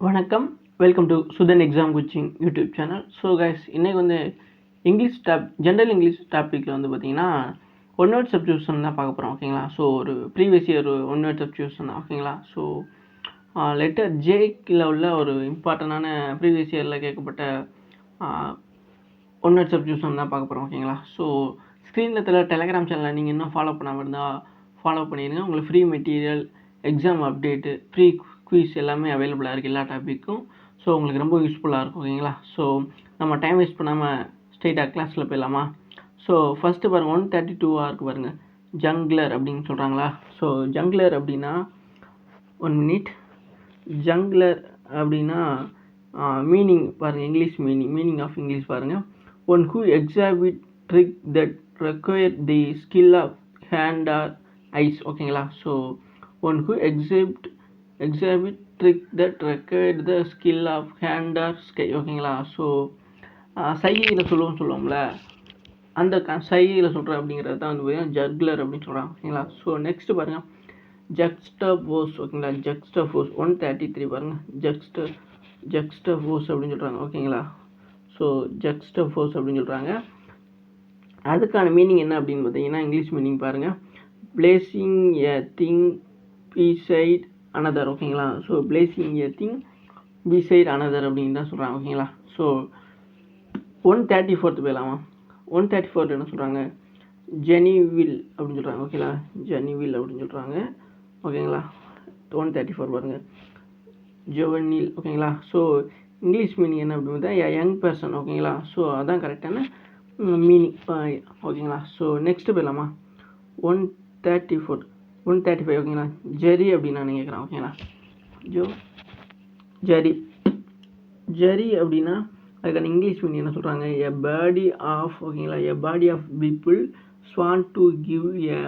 வணக்கம், welcome to Sudhan exam coaching YouTube channel. So guys, இன்றைக்கி வந்து ஜென்ரல் இங்கிலீஷ் டாப்பிக்கில் வந்து பார்த்திங்கன்னா ஒன் வேர்ட் சப்ஸ்டியூஷன் தான் பார்க்க போகிறோம். ஓகேங்களா? ஸோ ஒரு previous year one word substitution தான். ஓகேங்களா? ஸோ லெட்டர் ஜேக்கில் உள்ள ஒரு இம்பார்ட்டண்டான ப்ரீவியஸ் இயரில் கேட்கப்பட்ட ஒன் வேர்ட் சப்ஸ்டியூஷன் தான் பார்க்க போகிறோம். ஓகேங்களா? ஸோ ஸ்க்ரீனில் தெரியல டெலகிராம் சேனலை நீங்கள் இன்னும் ஃபாலோ பண்ணாமல் இருந்தால் ஃபாலோ பண்ணிடுங்க. உங்களுக்கு free material, exam update, free quiz எல்லாமே அவைலபிளாக இருக்குது எல்லா டாப்பிக்கும். ஸோ உங்களுக்கு ரொம்ப யூஸ்ஃபுல்லாக இருக்கும். ஓகேங்களா? ஸோ நம்ம டைம் வேஸ்ட் பண்ணாமல் ஸ்ட்ரெயிட்டாக கிளாஸில் போயிடலாமா? ஸோ ஃபஸ்ட்டு பாருங்கள், 132 இருக்குது பாருங்கள், ஜங்க்லர் அப்படின்னு சொல்கிறாங்களா? ஸோ ஜங்க்லர் அப்படின்னா, 1 மினிட். ஜங்க்லர் அப்படின்னா மீனிங் பாருங்கள், இங்கிலீஷ் மீனிங் ஆஃப் இங்கிலீஷ் பாருங்கள். One who exhibit trick that require the skill of hand or eyes. ஓகேங்களா? So one who exhibit trick that require the skill of hand or sky. ஓகேங்களா? So சைகையில் சொல்லுவோம்ல, அந்த சைகையில் சொல்கிற அப்படிங்கிறது தான் வந்து பார்த்தீங்கன்னா ஜக்லர் அப்படின்னு சொல்கிறாங்க. ஓகேங்களா? ஸோ நெக்ஸ்ட்டு பாருங்கள், ஜக்ஸ்டபோஸ். ஓகேங்களா? ஜக்ஸ்டபோஸ் 133 பாருங்கள், ஜக்ஸ்டபோஸ் அப்படின்னு சொல்கிறாங்க. ஓகேங்களா? ஸோ ஜக்ஸ்டபோஸ் அப்படின்னு சொல்கிறாங்க. அதுக்கான மீனிங் என்ன அப்படின்னு பார்த்தீங்கன்னா, இங்கிலீஷ் மீனிங் பாருங்கள், placing a thing beside another. ஓகேங்களா? So placing a thing beside another அப்படின்னு தான் சொல்கிறாங்க. ஓகேங்களா? ஸோ 134 போயிடலாமா? 134 என்ன சொல்கிறாங்க, ஜெனிவில் அப்படின்னு சொல்கிறாங்க. ஓகேங்களா? ஜெனிவில் அப்படின்னு சொல்கிறாங்க. ஓகேங்களா? 134 பாருங்கள், ஜுவனில். ஓகேங்களா? ஸோ இங்கிலீஷ் மீனிங் என்ன அப்படின்னு பார்த்தா யங் பர்சன். ஓகேங்களா? ஸோ அதான் கரெக்டான மீனிங். ஓகேங்களா? ஸோ நெக்ஸ்ட்டு போயிடலாமா? 135. ஓகேங்களா? ஜெரி அப்படின்னு நான் கேட்குறேன். ஓகேங்களா? ஜெரி அப்படின்னா அதுக்கான இங்கிலீஷ் மீனிங் என்ன சொல்கிறாங்க, எ பாடி ஆஃப். ஓகேங்களா? A body of people sworn to give a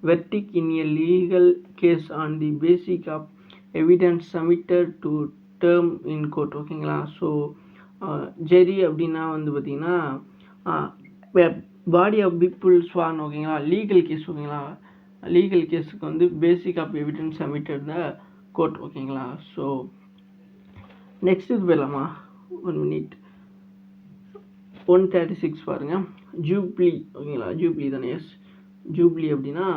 verdict in a legal case on the basis of evidence submitted to them in court. ஓகேங்களா? ஸோ ஜெரி அப்படின்னா வந்து பார்த்திங்கன்னா பாடி ஆஃப் பீப்புள் ஸ்வான். ஓகேங்களா? Legal case. ஓகேங்களா? Legal கேஸுக்கு வந்து basis of evidence submitted the court. ஓகேங்களா? So next இது போயிடலாமா? 1 மினிட். 136 பாருங்கள், ஜூப்ளி. ஓகேங்களா? ஜூப்ளி தானே? எஸ், ஜூப்ளி அப்படின்னா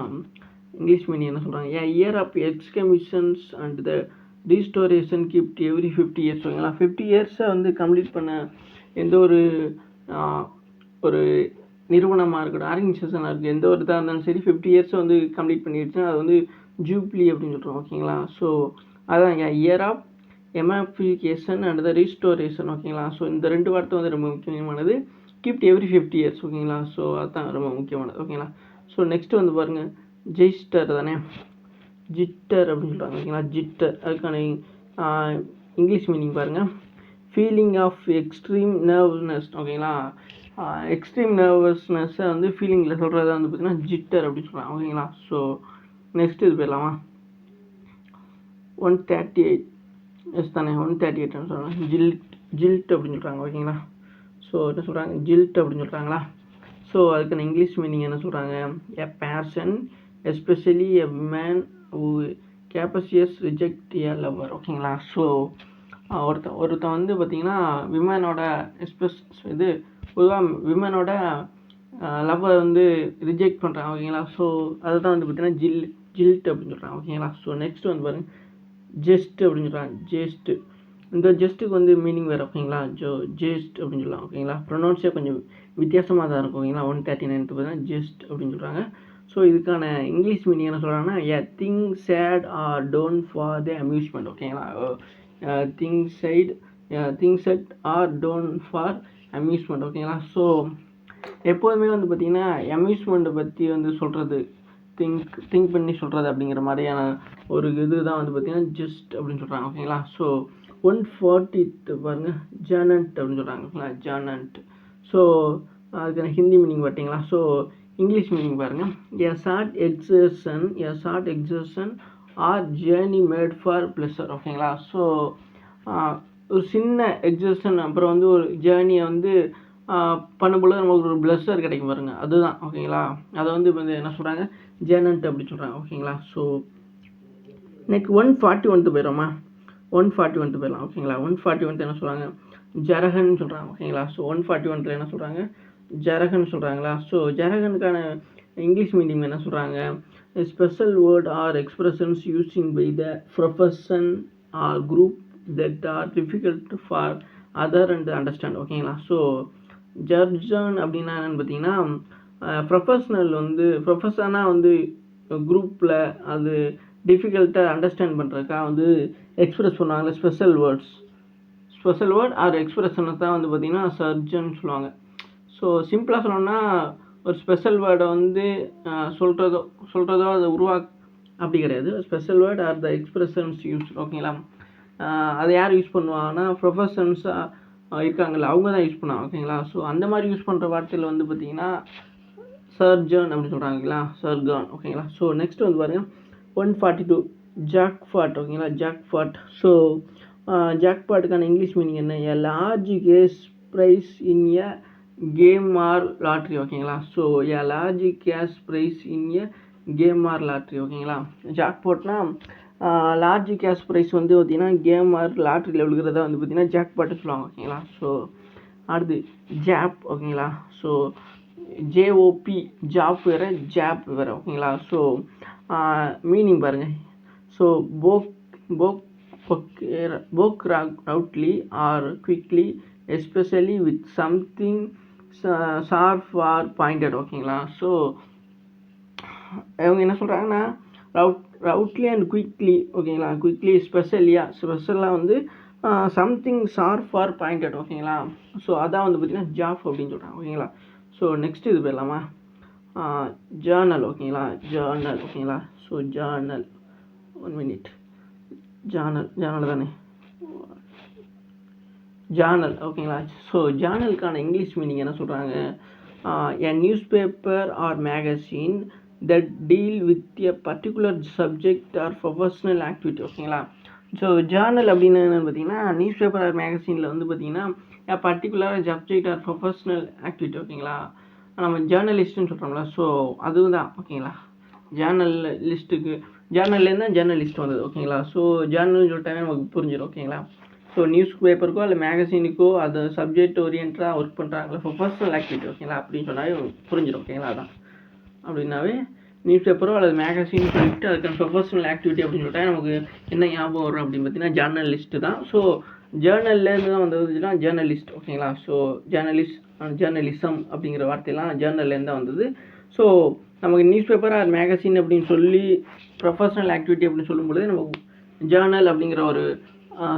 இங்கிலீஷ் மீனிங் என்ன சொல்கிறாங்க, a year of excommunications and the restoration kept every 50 years. ஓகேங்களா? 50 இயர்ஸை வந்து கம்ப்ளீட் பண்ண எந்த ஒரு நிறுவனமாக இருக்கட்டும், ஆர்கனைசேஷனாக இருக்குது, எந்த ஒரு இதாக இருந்தாலும் சரி 50 இயர்ஸை வந்து கம்ப்ளீட் பண்ணிடுச்சுன்னா அது வந்து ஜூப்ளி அப்படின்னு சொல்கிறோம். ஓகேங்களா? ஸோ அதான் year of emancipation and the restoration. ஓகேங்களா? ஸோ இந்த 2 வார்த்தை வந்து ரொம்ப முக்கியமானது. Kept every 50 years. ஓகேங்களா? ஸோ அதுதான் ரொம்ப முக்கியமானது. ஓகேங்களா? ஸோ நெக்ஸ்ட் வந்து பாருங்கள், ஜிஸ்டர் தானே, ஜிட்டர் அப்படின்னு சொல்கிறாங்க. ஓகேங்களா? ஜிட்டர் அதுக்கான இங்கிலீஷ் மீனிங் பாருங்கள், ஃபீலிங் ஆஃப் எக்ஸ்ட்ரீம் நர்வஸ்னஸ். ஓகேங்களா? எக்ஸ்ட்ரீம் நர்வஸ்னஸ்ஸை வந்து ஃபீலிங்கில் சொல்கிறத வந்து பார்த்திங்கன்னா ஜிட்டர் அப்படின்னு சொல்கிறாங்க. ஓகேங்களா? ஸோ நெக்ஸ்ட் இது போயிடலாமா? 138 எஸ் தானே, 138 சொல்கிறாங்க, ஜில்ட் அப்படின்னு சொல்கிறாங்க. ஓகேங்களா? ஸோ என்ன சொல்கிறாங்க, ஜில்ட் அப்படின்னு சொல்கிறாங்களா? ஸோ அதுக்கான இங்கிலீஷ் மீனிங் என்ன சொல்கிறாங்க, a person especially a women who capricious reject a lover. ஓகேங்களா? ஸோ ஒருத்தன் வந்து பார்த்திங்கன்னா விமனோட பொதுவாக விமனோட லவ்வை வந்து ரிஜெக்ட் பண்ணுறாங்க. ஓகேங்களா? ஸோ அதுதான் வந்து பார்த்திங்கன்னா ஜில்ட் அப்படின்னு சொல்கிறாங்க. ஓகேங்களா? ஸோ நெக்ஸ்ட் வந்து பாருங்கள், ஜெஸ்ட் அப்படின்னு சொல்கிறாங்க. ஜெஸ்ட், இந்த ஜெஸ்ட்டுக்கு வந்து மீனிங் வேறு. ஓகேங்களா? ஜெஸ்ட் அப்படின்னு சொல்லலாம். ஓகேங்களா? ப்ரொனவுன்ஸே கொஞ்சம் வித்தியாசமாக தான் இருக்கும். ஓகேங்களா? 139 பார்த்தீங்கன்னா ஜெஸ்ட் அப்படின்னு சொல்கிறாங்க. ஸோ இதுக்கான இங்கிலீஷ் மீனிங் என்ன சொல்கிறாங்கன்னா, a thing said or done for the amusement. ஓகேங்களா? Thing said or done for amusement. ஓகேங்களா? ஸோ எப்போதுமே வந்து பார்த்திங்கன்னா அம்யூஸ்மெண்ட்டை பற்றி வந்து சொல்கிறது, திங்க் பண்ணி சொல்கிறது அப்படிங்கிற மாதிரியான ஒரு இது தான் வந்து பார்த்திங்கன்னா ஜஸ்ட் அப்படின்னு சொல்கிறாங்க. ஓகேங்களா? ஸோ 140 பாருங்கள், ஜானண்ட் அப்படின்னு சொல்கிறாங்க. ஓகேங்களா? ஜானண்ட். ஸோ அதுக்கான ஹிந்தி மீனிங் பார்த்தீங்களா? ஸோ இங்கிலீஷ் மீனிங் பாருங்கள், a short excursion or journey made for pleasure. ஓகேங்களா? ஸோ ஒரு சின்ன எக்ஸர்ஷன் அப்புறம் வந்து ஒரு ஜேர்னியை வந்து பண்ணும்போது நமக்கு ஒரு ப்ளஷர் கிடைக்கும் பாருங்கள், அதுதான். ஓகேங்களா? அதை வந்து இப்போ என்ன சொல்கிறாங்க, ஜேனண்ட் அப்படி சொல்கிறாங்க. ஓகேங்களா? So next 141 போயிடுறோமா? 141 போயிடலாம் ஓகேங்களா. 141 என்ன சொல்கிறாங்க, ஜரகன் சொல்கிறாங்க ஓகேங்களா. ஸோ 141 என்ன சொல்கிறாங்க, ஜரகன் சொல்கிறாங்களா. ஸோ ஜரகனுக்கான இங்கிலீஷ் மீனிங் என்ன சொல்கிறாங்க, special word or expressions using by the profession or group that are difficult for other and understand ஓகேங்களா. ஸோ ஜர்ஜன் அப்படின்னா என்னென்னு பார்த்தீங்கன்னா, ப்ரொஃபஷ்னல் வந்து ப்ரொஃபஷனாக வந்து குரூப்பில் அது டிஃபிகல்ட்டாக அண்டர்ஸ்டாண்ட் பண்ணுறதுக்காக வந்து எக்ஸ்பிரஸ் பண்ணுவாங்க ஸ்பெஷல் வேர்ட் ஆர் எக்ஸ்பிரஷனை தான் வந்து பார்த்திங்கன்னா சர்ஜன் சொல்லுவாங்க. ஸோ சிம்பிளாக சொல்லணும்னா ஒரு ஸ்பெஷல் வேர்டை வந்து சொல்கிறதோ அதை அப்படி கிடையாது. ஸ்பெஷல் வேர்ட் ஆர் த எக்ஸ்பிரஷன்ஸ் யூஸ் ஓகேங்களா. அதை யார் யூஸ் பண்ணுவாங்கன்னா ப்ரொஃபஷன்ஸாக இருக்காங்கல்ல அவங்க தான் யூஸ் பண்ணுவாங்க ஓகேங்களா. ஸோ அந்த மாதிரி யூஸ் பண்ணுற வார்த்தையில் வந்து பார்த்திங்கன்னா சர்ஜன் அப்படின்னு சொல்கிறாங்களா, சர்கான் ஓகேங்களா. ஸோ நெக்ஸ்ட் வந்து பாருங்கள் 142 ஜாக்பாட் ஓகேங்களா. ஜாக்பாட். ஸோ ஜாக்பாட்டுக்கான இங்கிலீஷ் மீனிங் என்ன, a large cash prize in a game or lottery ஓகேங்களா. So a large cash prize in a game or lottery ஓகேங்களா. ஜாக்பாட்னா லார்ஜ் கேஷ் ப்ரைஸ் வந்து பார்த்திங்கன்னா கேம் ஆர் லாட்ரியில் விழுகிறதா வந்து பார்த்திங்கன்னா ஜாக்பாட்டு சொல்லுவாங்க ஓகேங்களா. ஸோ அடுத்து ஜாப் ஓகேங்களா. ஸோ ஜேஓபி ஜாப் வேறு ஜாப் வேறு ஓகேங்களா. ஸோ மீனிங் பாருங்கள். ஸோ போக் ரவுட்லி or quickly especially with something sharp or pointed ஓகேங்களா. ஸோ அவங்க என்ன சொல்கிறாங்கன்னா ரவுட்லி அண்ட் குவிக்லி ஓகேங்களா. குவிக்லி ஸ்பெஷலாக வந்து சம்திங் ஷார்ப் ஆர் பாயிண்டட் ஓகேங்களா. ஸோ அதான் வந்து பார்த்திங்கன்னா ஜாப் அப்படின்னு சொல்கிறாங்க ஓகேங்களா. ஸோ நெக்ஸ்ட் இது போயிடலாமா, ஜேர்னல் ஓகேங்களா. ஜேர்னல் ஓகேங்களா. ஸோ ஜேர்னல் 1 minute ஜேர்னல் தானே, ஜேர்னல் ஓகேங்களா. ஸோ ஜேர்னலுக்கான இங்கிலீஷ் மீனிங் என்ன சொல்கிறாங்க, a newspaper or magazine that deal with a particular subject or professional activity ஓகேங்களா. ஸோ ஜேர்னல் அப்படின்னு என்னென்னு பார்த்தீங்கன்னா நியூஸ் பேப்பர் ஆர் மேகசினில் வந்து பார்த்திங்கன்னா particular subject or professional activity ஓகேங்களா. நம்ம ஜேர்னலிஸ்ட்டுன்னு சொல்கிறோம்ல, ஸோ அதுதான் ஓகேங்களா. ஜேர்னல்லேருந்து தான் ஜேர்னலிஸ்ட் வந்தது ஓகேங்களா. ஸோ ஜேர்னல்னு சொல்லிட்டாவே நமக்கு புரிஞ்சிடும் ஓகேங்களா. ஸோ நியூஸ் பேப்பருக்கோ இல்லை மேகசினுக்கோ அது சப்ஜெக்ட் ஓரியன்டாக ஒர்க் பண்ணுறாங்களா ப்ரொஃபஷ்னல் ஆக்டிவிட்டி ஓகேங்களா அப்படின்னு சொன்னாவே புரிஞ்சிடும் ஓகேங்களா. அதான் அப்படின்னாவே நியூஸ் பேப்பரோ அல்லது மேகசின் சொல்லிட்டு அதுக்கான ப்ரொஃபஷ்னல் ஆக்டிவிட்டி அப்படின்னு சொல்லிட்டா நமக்கு என்ன ஞாபகம் வரும் அப்படின்னு பார்த்தீங்கன்னா ஜேர்னலிஸ்ட்டு தான். ஸோ ஜேர்னல்லேருந்து தான் வந்ததுன்னா ஜேர்னலிஸ்ட் ஓகேங்களா. ஸோ ஜேர்னலிசம் அப்படிங்கிற வார்த்தையெல்லாம் ஜேர்னல்லேருந்து தான் வந்தது. ஸோ நமக்கு நியூஸ் பேப்பர் ஆர் மேகசின் அப்படின்னு சொல்லி ப்ரொஃபஷ்னல் ஆக்டிவிட்டி அப்படின்னு சொல்லும்பொழுது நமக்கு ஜேர்னல் அப்படிங்கிற ஒரு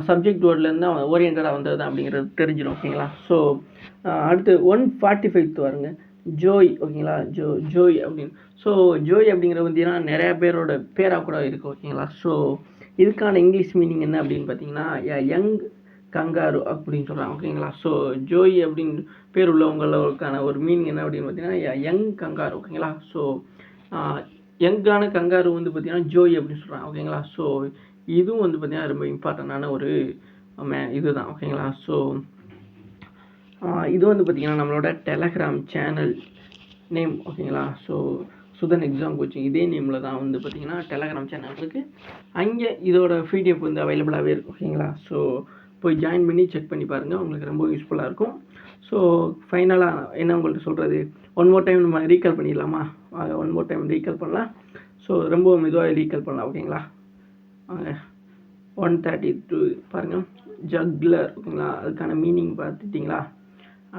சப்ஜெக்ட் வேர்ட்லேருந்து தான் ஓரியன்டாக வந்தது தான் அப்படிங்கிறது தெரிஞ்சிடும் ஓகேங்களா. ஸோ அடுத்து 145 வருங்க, ஜோய் ஓகேங்களா. ஜோய் அப்படின்னு. ஸோ ஜோய் அப்படிங்கிறது பார்த்தீங்கன்னா நிறையா பேரோட பேராக கூட இருக்குது ஓகேங்களா. ஸோ இதுக்கான இங்கிலீஷ் மீனிங் என்ன அப்படின்னு பார்த்தீங்கன்னா யங் கங்காரு அப்படின்னு சொல்கிறாங்க ஓகேங்களா. ஸோ ஜோய் அப்படின்னு பேர் உள்ளவங்களுக்கான ஒரு மீனிங் என்ன அப்படின்னு பார்த்தீங்கன்னா யங் கங்காரு ஓகேங்களா. ஸோ யங்கான கங்காரு வந்து பார்த்திங்கன்னா ஜோய் அப்படின்னு சொல்கிறாங்க ஓகேங்களா. ஸோ இதுவும் வந்து பார்த்திங்கன்னா ரொம்ப இம்பார்ட்டண்டான ஒரு இதுதான் ஓகேங்களா. ஸோ இது வந்து பார்த்திங்கன்னா நம்மளோட டெலகிராம் சேனல் நேம் ஓகேங்களா. ஸோ சுதன் எக்ஸாம் கோச்சிங் இதே நேமில் தான் வந்து பார்த்திங்கன்னா டெலகிராம் சேனல் இருக்குது. அங்கே இதோட பிடிஎஃப் வந்து அவைலபிளாகவே இருக்கும் ஓகேங்களா. ஸோ போய் ஜாயின் பண்ணி செக் பண்ணி பாருங்கள், உங்களுக்கு ரொம்ப யூஸ்ஃபுல்லாக இருக்கும். ஸோ ஃபைனலாக என்ன உங்கள்கிட்ட சொல்கிறது, ஒன் மோர் டைம் நம்ம ரீகால் பண்ணிடலாமா, ஒன் மோர் டைம் ரீகால் பண்ணலாம். ஸோ ரொம்ப மெதுவாக ரீகால் பண்ணலாம் ஓகேங்களா. 132 பாருங்கள், ஜக்லர் ஓகேங்களா, அதுக்கான மீனிங் பார்த்துட்டிங்களா.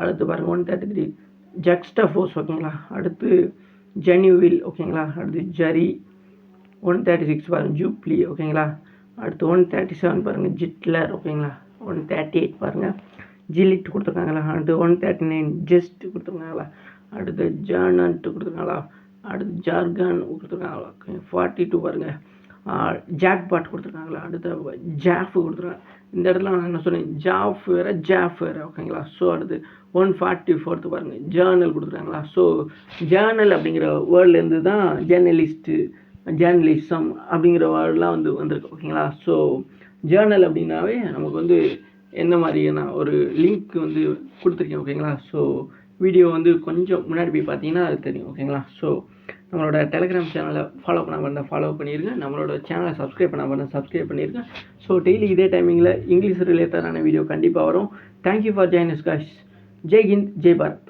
அடுத்து பாருங்கள் 133 ஜக்ஸ்டஃபோஸ் ஓகேங்களா. அடுத்து ஜெனிவில் ஓகேங்களா. அடுத்து ஜரி. 136 பாருங்கள் ஜூப்ளி ஓகேங்களா. அடுத்து 137 பாருங்கள் ஜிட்லர் ஓகேங்களா. 138 பாருங்கள் ஜிலிட் கொடுத்துருக்காங்களா. அடுத்து 139 ஜெஸ்ட் கொடுத்துருக்காங்களா. அடுத்து ஜேர்னன்ட்டு கொடுத்துருக்காங்களா. அடுத்து ஜார்கான் கொடுத்துருக்காங்களா. 42 பாருங்கள் ஜாக்பாட் கொடுத்துருக்காங்களா. அடுத்து ஜாஃப் கொடுத்துருக்காங்க. இந்த இடத்துல நான் என்ன சொன்னேன், ஜாஃப் வேறு ஜாஃப் வேறு ஓகேங்களா. ஸோ அடுத்து 144 பாருங்கள் ஜேர்னல் கொடுத்துருக்காங்களா. ஸோ ஜேர்னல் அப்படிங்கிற வேர்ட்லேருந்து தான் ஜேர்னலிசம் அப்படிங்கிற வேர்டெலாம் வந்திருக்கு ஓகேங்களா. ஸோ ஜேர்னல் அப்படின்னாவே நமக்கு வந்து எந்த மாதிரியான ஒரு லிங்க் வந்து கொடுத்துருக்கேன் ஓகேங்களா. ஸோ வீடியோ வந்து கொஞ்சம் முன்னாடி போய் பார்த்தீங்கன்னா அது தெரியும் ஓகேங்களா. ஸோ நம்மளோட டெலிகிராம் சேனலை ஃபாலோ பண்ண ஃபாலோ பண்ணிடுங்க. நம்மளோட சேனலை சப்ஸ்கிரைப் சப்ஸ்கிரைப் பண்ணிடுங்க. ஸோ டெய்லி இதே டைமிங்கில் இங்கிலீஷ் ரிலேட்டடான வீடியோ கண்டிப்பாக வரும். Thank you for join us guys. Jai Hind, Jai Bharat.